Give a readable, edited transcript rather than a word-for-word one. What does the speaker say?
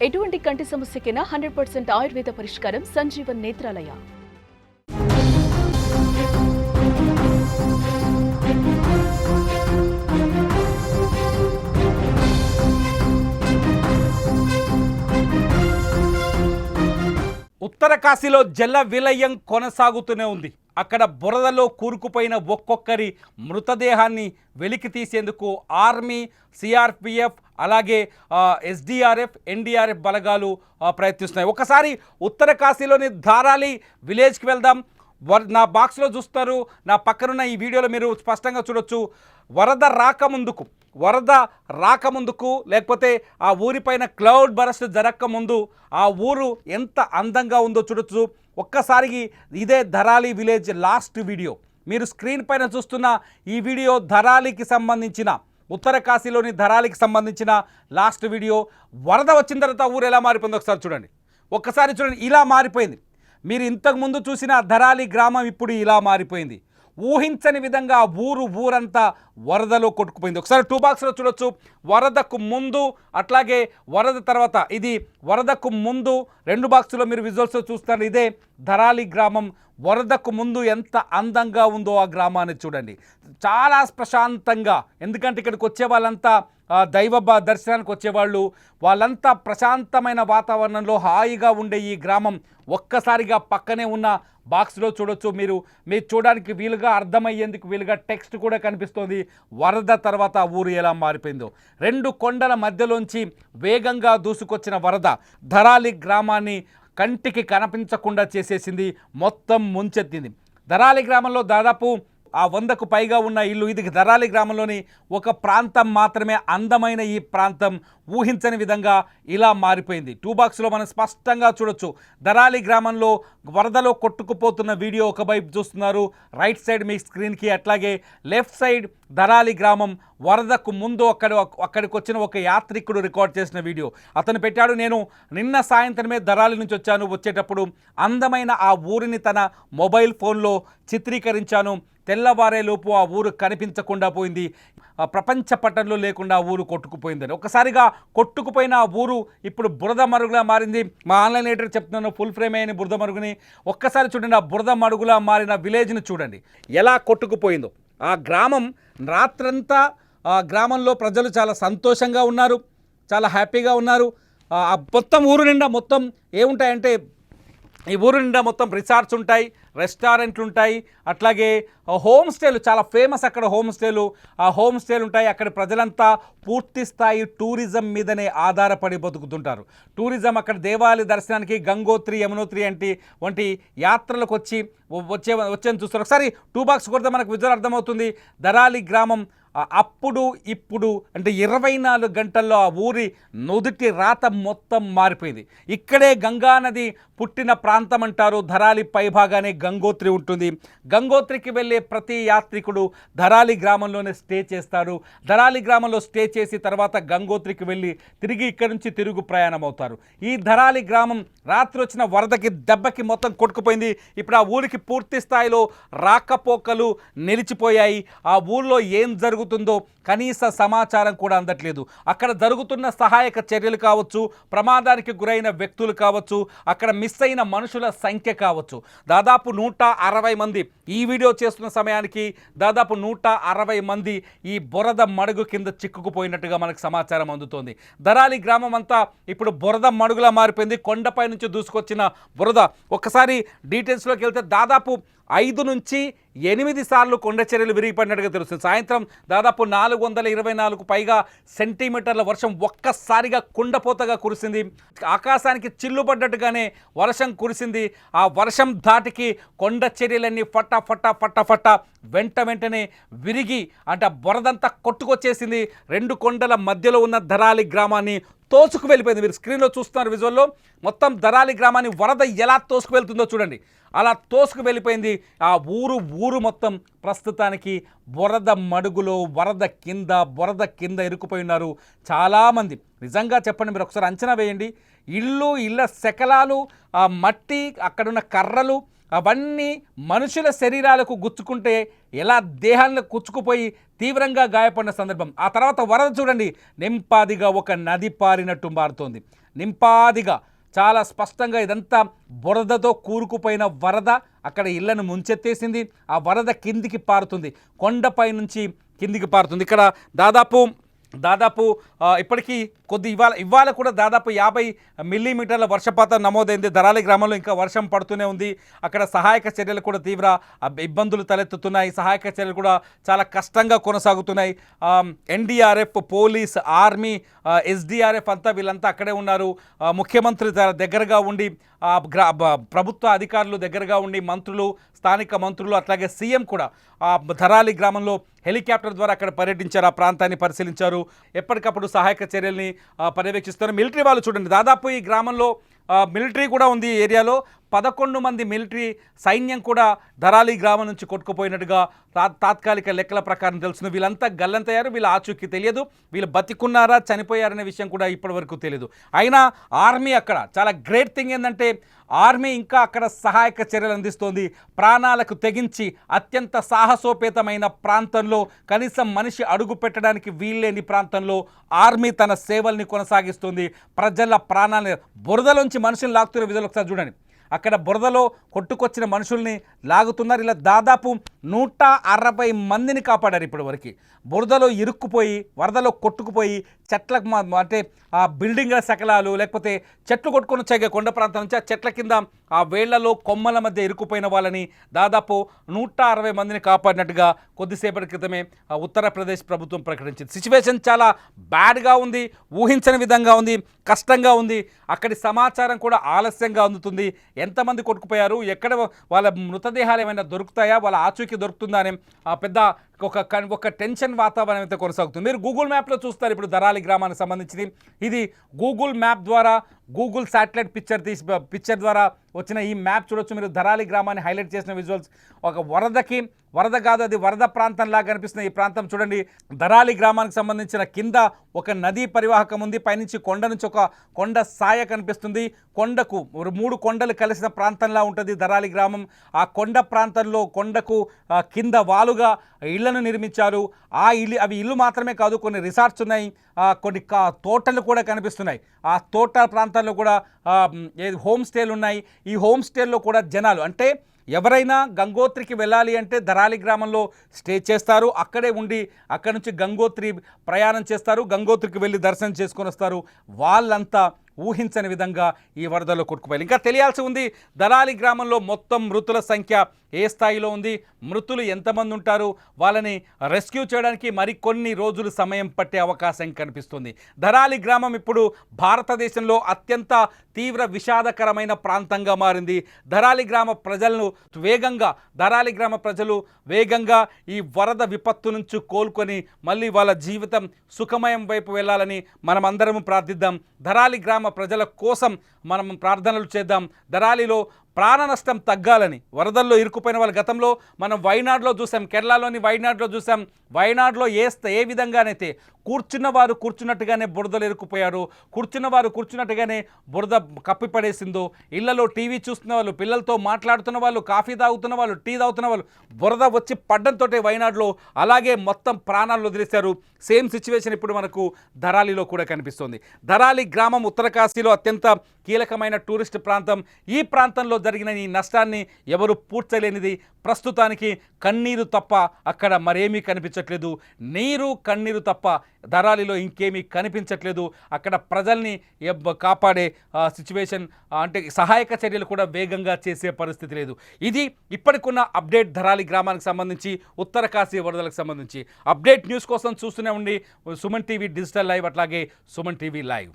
ఎటువంటి కంటి సమస్యకైనా 100% ఆయుర్వేద పరిష్కారం సంజీవన్ నేత్రాలయ. ఉత్తర కాశీలో జల విలయం కొనసాగుతూనే ఉంది. అక్కడ బురదలో కూరుకుపోయిన ఒక్కొక్కరి మృతదేహాన్ని వెలికి తీసేందుకు ఆర్మీ, సిఆర్పిఎఫ్, అలాగే ఎస్డిఆర్ఎఫ్, ఎన్డీఆర్ఎఫ్ బలగాలు ప్రయత్నిస్తున్నాయి. ఒకసారి ఉత్తర కాశీలోని ధారాలి విలేజ్కి వెళ్దాం. నా బాక్స్లో చూస్తారు, నా పక్కనున్న ఈ వీడియోలో మీరు స్పష్టంగా చూడొచ్చు. వరద రాకముందుకు లేకపోతే ఆ ఊరిపైన క్లౌడ్ బరస్ట్ జరగకముందు ఆ ఊరు ఎంత అందంగా ఉందో చూడొచ్చు. ఒక్కసారికి ఇదే ధరాలి విలేజ్ లాస్ట్ వీడియో. మీరు స్క్రీన్ పైన చూస్తున్న ఈ వీడియో ధరాలికి సంబంధించిన, ఉత్తర కాశీలోని ధరాలికి సంబంధించిన లాస్ట్ వీడియో. వరద వచ్చిన తర్వాత ఊరు ఎలా మారిపోయిందో ఒకసారి చూడండి. ఇలా మారిపోయింది. మీరు ఇంతకుముందు చూసిన ధరాలి గ్రామం ఇప్పుడు ఇలా మారిపోయింది. ఊహించని విధంగా ఊరంతా వరదలో కొట్టుకుపోయింది. ఒకసారి 2 బాక్స్లో చూడొచ్చు. వరదకు ముందు అట్లాగే వరద తర్వాత. ఇది వరదకు ముందు 2 బాక్స్లో మీరు విజువల్స్లో చూస్తారు. ఇదే ధరాలి గ్రామం. వరదకు ముందు ఎంత అందంగా ఉందో ఆ గ్రామాన్ని చూడండి. చాలా ప్రశాంతంగా, ఎందుకంటే ఇక్కడికి వచ్చే వాళ్ళంతా దైవ దర్శనానికి వచ్చేవాళ్ళు, వాళ్ళంతా ప్రశాంతమైన వాతావరణంలో హాయిగా ఉండే ఈ గ్రామం ఒక్కసారిగా పక్కనే ఉన్న బాక్స్లో చూడొచ్చు. మీరు చూడడానికి వీలుగా, అర్థమయ్యేందుకు వీలుగా టెక్స్ట్ కూడా కనిపిస్తోంది. వరద తర్వాత ఊరు ఎలా మారిపోయిందో. 2 కొండల మధ్యలోంచి వేగంగా దూసుకొచ్చిన వరద ధరాలి గ్రామాన్ని కంటికి కనిపించకుండా చేసేసింది, మొత్తం ముంచెత్తింది. ధరాలి గ్రామంలో దాదాపు 100కు పైగా ఉన్న ఇల్లు. ఇది ధరాలి గ్రామంలోని ఒక ప్రాంతం మాత్రమే. అందమైన ఈ ప్రాంతం ఊహించని విధంగా ఇలా మారిపోయింది. 2 బాక్స్లో మనం స్పష్టంగా చూడొచ్చు. ధరాలి గ్రామంలో వరదలో కొట్టుకుపోతున్న వీడియో ఒకవైపు చూస్తున్నారు రైట్ సైడ్ మీ స్క్రీన్కి. అట్లాగే లెఫ్ట్ సైడ్ ధరాలి గ్రామం వరదకు ముందు అక్కడికి వచ్చిన ఒక యాత్రికుడు రికార్డ్ చేసిన వీడియో అతను పెట్టాడు. నేను నిన్న సాయంత్రమే ధరాలి నుంచి వచ్చేటప్పుడు అందమైన ఆ ఊరిని తన మొబైల్ ఫోన్లో చిత్రీకరించాను. తెల్లవారేలోపు ఆ ఊరు కనిపించకుండా పోయింది, ప్రపంచ పటంలో లేకుండా ఆ ఊరు కొట్టుకుపోయిందని. ఒకసారిగా కొట్టుకుపోయిన ఆ ఊరు ఇప్పుడు బురద మరుగులా మారింది. మా ఆన్లైన్ ఎడిటర్ చెప్తున్నాను, ఫుల్ ఫ్రేమ్ అయిన బురద మరుగుని ఒక్కసారి చూడండి. ఆ బురద మరుగులా మారిన విలేజ్ని చూడండి ఎలా కొట్టుకుపోయిందో. ఆ గ్రామం రాత్రంతా ఆ గ్రామంలో ప్రజలు చాలా సంతోషంగా ఉన్నారు, చాలా హ్యాపీగా ఉన్నారు. మొత్తం ఊరు నిండా మొత్తం ఏముంటాయంటే, ఈ ఊరు నిండా మొత్తం రిసార్ట్స్ ఉంటాయి, రెస్టారెంట్లు ఉంటాయి, అట్లాగే హోమ్ స్టేలు చాలా ఫేమస్ అక్కడ హోమ్ స్టేలు. ఆ హోమ్ స్టేలు ఉంటాయి. అక్కడ ప్రజలంతా పూర్తి స్థాయి టూరిజం మీదనే ఆధారపడి బతుకుతుంటారు. టూరిజం అక్కడ దేవాలయ దర్శనానికి గంగోత్రి, యమునోత్రి వంటి యాత్రలకు వచ్చేని చూస్తారు. ఒకసారి 2 బాక్స్ కొడితే మనకు విజువల్ అర్థమవుతుంది. ధరాలి గ్రామం అప్పుడు ఇప్పుడు అంటే 24 గంటల్లో ఆ ఊరి నుదుటి రాత మొత్తం మారిపోయింది. ఇక్కడే గంగా నది పుట్టిన ప్రాంతం అంటారు. ధరాలి పైభాగానే గంగోత్రి ఉంటుంది. గంగోత్రికి వెళ్ళే ప్రతి యాత్రికుడు ధరాలి గ్రామంలోనే స్టే చేస్తారు. ధరాలి గ్రామంలో స్టే చేసి తర్వాత గంగోత్రికి వెళ్ళి తిరిగి ఇక్కడి నుంచి తిరుగు ప్రయాణం అవుతారు. ఈ ధరాలి గ్రామం రాత్రి వచ్చిన వరదకి దెబ్బకి మొత్తం కొట్టుకుపోయింది. ఇప్పుడు ఆ ఊరికి పూర్తి స్థాయిలో రాకపోకలు నిలిచిపోయాయి. ఆ ఊళ్ళో ఏం జరుగుతుందో కనీస సమాచారం కూడా అందట్లేదు. అక్కడ జరుగుతున్న సహాయక చర్యలు కావచ్చు, ప్రమాదానికి గురైన వ్యక్తులు కావచ్చు, అక్కడ మిస్ అయిన మనుషుల సంఖ్య కావచ్చు. దాదాపు 160 మంది ఈ వీడియో చేస్తున్న సమయానికి దాదాపు 160 మంది ఈ బురద మడుగు కింద చిక్కుకుపోయినట్టుగా మనకు సమాచారం అందుతోంది. ధరాలి గ్రామం అంతా ఇప్పుడు బురద మడుగులా మారిపోయింది. కొండపై నుంచి దూసుకొచ్చిన బురద. ఒక్కసారి డీటెయిల్స్లోకి వెళ్తే దాదాపు 5 నుంచి 8 సార్లు కొండ చర్యలు విరిగిపడినట్టుగా తెలుస్తుంది. సాయంత్రం దాదాపు 424 పైగా సెంటీమీటర్ల వర్షం ఒక్కసారిగా కుండపోతగా కురిసింది. ఆకాశానికి చిల్లుపడ్డట్టుగానే వర్షం కురిసింది. ఆ వర్షం ధాటికి కొండ చర్యలన్నీ ఫట్ట వెంటనే విరిగి అంటే బురదంతా కొట్టుకొచ్చేసింది. 2 కొండల మధ్యలో ఉన్న ధరాలి గ్రామాన్ని తోసుకు వెళ్ళిపోయింది. మీరు స్క్రీన్లో చూస్తున్నారు విజువల్లో. మొత్తం ధరాలి గ్రామాన్ని వరద ఎలా తోసుకు వెళ్తుందో చూడండి. అలా తోసుకు వెళ్ళిపోయింది. ఆ ఊరు మొత్తం ప్రస్తుతానికి బురద మడుగులో బురద కింద ఇరుక్కుపోయి ఉన్నారు చాలామంది. నిజంగా చెప్పండి, మీరు ఒకసారి అంచనా వేయండి. ఇళ్ళ శకలాలు, మట్టి, అక్కడున్న కర్రలు, అవన్నీ మనుషుల శరీరాలకు గుచ్చుకుంటే ఎలా దేహాలను గుచ్చుకుపోయి తీవ్రంగా గాయపడిన సందర్భం. ఆ తర్వాత వరద చూడండి, నింపాదిగా ఒక నది పారినట్టు మారుతోంది. నింపాదిగా చాలా స్పష్టంగా ఇదంతా బురదతో కూరుకుపోయిన వరద అక్కడ ఇళ్లను ముంచెత్తేసింది. ఆ వరద కిందికి పారుతుంది, కొండపై నుంచి కిందికి పారుతుంది. ఇక్కడ దాదాపు ఇప్పటికీ ఇవాళ కూడా దాదాపు 50 మిల్లీమీటర్ల వర్షపాతం నమోదైంది. ధరాలి గ్రామంలో ఇంకా వర్షం పడుతూనే ఉంది. అక్కడ సహాయక చర్యలు కూడా తీవ్ర ఇబ్బందులు తలెత్తుతున్నాయి. సహాయక చర్యలు కూడా చాలా కష్టంగా కొనసాగుతున్నాయి. ఎన్డీఆర్ఎఫ్, పోలీస్, ఆర్మీ, ఎస్డీఆర్ఎఫ్ అంతా వీళ్ళంతా అక్కడే ఉన్నారు. ముఖ్యమంత్రి దగ్గరగా ఉండి, ప్రభుత్వ అధికారులు దగ్గరగా ఉండి, మంత్రులు, స్థానిక మంత్రులు, అట్లాగే సీఎం కూడా ధరాలి గ్రామంలో హెలికాప్టర్ ద్వారా అక్కడ పర్యటించారు, ఆ ప్రాంతాన్ని పరిశీలించారు. ఎప్పటికప్పుడు సహాయక చర్యల్ని పర్యవేక్షిస్తారు. మిలిటరీ వాళ్ళు చూడండి, దాదాపు ఈ గ్రామంలో మిలిటరీ కూడా ఉంది. ఈ ఏరియాలో 11 మంది మిలిటరీ సైన్యం కూడా ధరాలి గ్రామం నుంచి కొట్టుకుపోయినట్టుగా తాత్కాలిక లెక్కల ప్రకారం తెలుస్తుంది. వీళ్ళంతా గల్లంతయ్యారు. వీళ్ళ ఆచూకీ తెలియదు. వీళ్ళు బతికున్నారా చనిపోయారనే విషయం కూడా ఇప్పటివరకు తెలియదు. అయినా ఆర్మీ అక్కడ చాలా గ్రేట్ థింగ్ ఏంటంటే ఆర్మీ ఇంకా అక్కడ సహాయక చర్యలు అందిస్తోంది. ప్రాణాలకు తెగించి అత్యంత సాహసోపేతమైన ప్రాంతంలో, కనీసం మనిషి అడుగు పెట్టడానికి వీల్లేని ప్రాంతంలో ఆర్మీ తన సేవల్ని కొనసాగిస్తుంది. ప్రజల ప్రాణాలను బురదలోంచి మనుషులు లాగుతున్న విధులు ఒకసారి చూడండి. అక్కడ బురదలో కొట్టుకొచ్చిన మనుషుల్ని లాగుతున్నారు. ఇలా దాదాపు 160 మందిని కాపాడారు ఇప్పటి వరకు. బురదలో ఇరుక్కుపోయి, వరదలో కొట్టుకుపోయి, చెట్లకు అంటే ఆ బిల్డింగ్ల శకలాలు, లేకపోతే చెట్లు కొట్టుకొని వచ్చాయి కొండ ప్రాంతం నుంచి, ఆ చెట్ల కింద ఆ వేళ్లలో కొమ్మల మధ్య ఇరుక్కుపోయిన వాళ్ళని దాదాపు 160 మందిని కాపాడినట్టుగా కొద్దిసేపటి క్రితమే ఉత్తరప్రదేశ్ ప్రభుత్వం ప్రకటించింది. సిచ్యువేషన్ చాలా బ్యాడ్గా ఉంది, ఊహించని విధంగా ఉంది, కష్టంగా ఉంది. అక్కడి సమాచారం కూడా ఆలస్యంగా అందుతుంది. ఎంతమంది కొట్టుకుపోయారు, ఎక్కడ వాళ్ళ మృతదేహాలు ఏమైనా దొరుకుతాయా, వాళ్ళ ఆచూకీ దొరుకుతుందా అనే పెద్ద ఒక టెన్షన్ వాతావరణం అయితే కొనసాగుతుంది. మీరు గూగుల్ మ్యాప్లో చూస్తారు ఇప్పుడు ధరాలి గ్రామానికి సంబంధించింది. ఇది గూగుల్ మ్యాప్ ద్వారా, గూగుల్ శాటిలైట్ పిక్చర్ ద్వారా వచ్చిన ఈ మ్యాప్ చూడొచ్చు మీరు. ధరాలి గ్రామాన్ని హైలైట్ చేసిన విజువల్స్. ఒక వరద కాదు, అది వరద ప్రాంతంలాగా కనిపిస్తున్న ఈ ప్రాంతం చూడండి. ధరాలి గ్రామానికి సంబంధించిన కింద ఒక నదీ పరివాహకం ఉంది. పైనుంచి కొండ నుంచి ఒక కొండ సాయ కనిపిస్తుంది. కొండకు 3 కొండలు కలిసిన ప్రాంతంలా ఉంటుంది ధరాలి గ్రామం. ఆ కొండ ప్రాంతంలో కొండకు కింద వాలుగా ఇళ్లను నిర్మించారు. అవి ఇల్లు మాత్రమే కాదు, కొన్ని రిసార్ట్స్ ఉన్నాయి, కొన్ని తోటలు కూడా కనిపిస్తున్నాయి. ఆ తోట ప్రాంతాల్లో కూడా హోమ్ స్టేలు ఉన్నాయి. ఈ హోమ్ స్టేల్లో కూడా జనాలు, అంటే ఎవరైనా గంగోత్రికి వెళ్ళాలి అంటే ధరాలి గ్రామంలో స్టే చేస్తారు. అక్కడే ఉండి అక్కడి నుంచి గంగోత్రి ప్రయాణం చేస్తారు. గంగోత్రికి వెళ్ళి దర్శనం చేసుకొని వస్తారు. వాళ్ళంతా ఊహించని విధంగా ఈ వరదలో కొట్టుకుపోయారు. ఇంకా తెలియాల్సి ఉంది ధరాలి గ్రామంలో మొత్తం మృతుల సంఖ్య ఏ స్థాయిలో ఉంది, మృతులు ఎంతమంది ఉంటారు, వాళ్ళని రెస్క్యూ చేయడానికి మరికొన్ని రోజులు సమయం పట్టే అవకాశం కనిపిస్తుంది. ధరాలి గ్రామం ఇప్పుడు భారతదేశంలో అత్యంత తీవ్ర విషాదకరమైన ప్రాంతంగా మారింది. ధరాలి గ్రామ ప్రజలు వేగంగా ఈ వరద విపత్తు నుంచి కోలుకొని మళ్ళీ వాళ్ళ జీవితం సుఖమయం వైపు వెళ్ళాలని మనం అందరం ప్రార్థిద్దాం. ధరాలి గ్రామ ప్రజల కోసం మనం ప్రార్థనలు చేద్దాం. ధరాలిలో ప్రాణ నష్టం తగ్గాలని, వరదల్లో ఇరుక్కుపోయిన వాళ్ళు గతంలో మనం వైనాడులో చూసాం, కేరళలోని వైనాడులో చూసాం. వైనాడులో ఏ విధంగానైతే కూర్చున్నవారు కూర్చున్నట్టుగానే బురదలు ఇరుక్కుపోయారు, కూర్చున్నవారు కూర్చున్నట్టుగానే బురద కప్పిపడేసిందో, ఇళ్లలో టీవీ చూస్తున్న వాళ్ళు, పిల్లలతో మాట్లాడుతున్న వాళ్ళు, కాఫీ తాగుతున్న వాళ్ళు, టీ తాగుతున్న వాళ్ళు బురద వచ్చి పడ్డంతో వైనాడులో అలాగే మొత్తం ప్రాణాలు వదిలేశారు. సేమ్ సిచ్యువేషన్ ఇప్పుడు మనకు ధరాలిలో కూడా కనిపిస్తుంది. ధరాలి గ్రామం ఉత్తరకాశీలో అత్యంత కీలకమైన టూరిస్ట్ ప్రాంతం. ఈ ప్రాంతంలో జరిగిన ఈ నష్టాన్ని ఎవరు పూడ్చలేనిది. ప్రస్తుతానికి కన్నీరు తప్ప అక్కడ మరేమీ కనిపించట్లేదు. నీరు, కన్నీరు తప్ప ధరాలిలో ఇంకేమీ కనిపించట్లేదు. అక్కడ ప్రజల్ని కాపాడే సిచ్యువేషన్, అంటే సహాయక చర్యలు కూడా వేగంగా చేసే పరిస్థితి లేదు. ఇది ఇప్పటికున్న అప్డేట్ ధరాలి గ్రామానికి సంబంధించి, ఉత్తరకాశీ వరదలకు సంబంధించి. అప్డేట్ న్యూస్ కోసం చూస్తూనే ఉండి సుమన్ టీవీ డిజిటల్ లైవ్, అట్లాగే సుమన్ టీవీ లైవ్.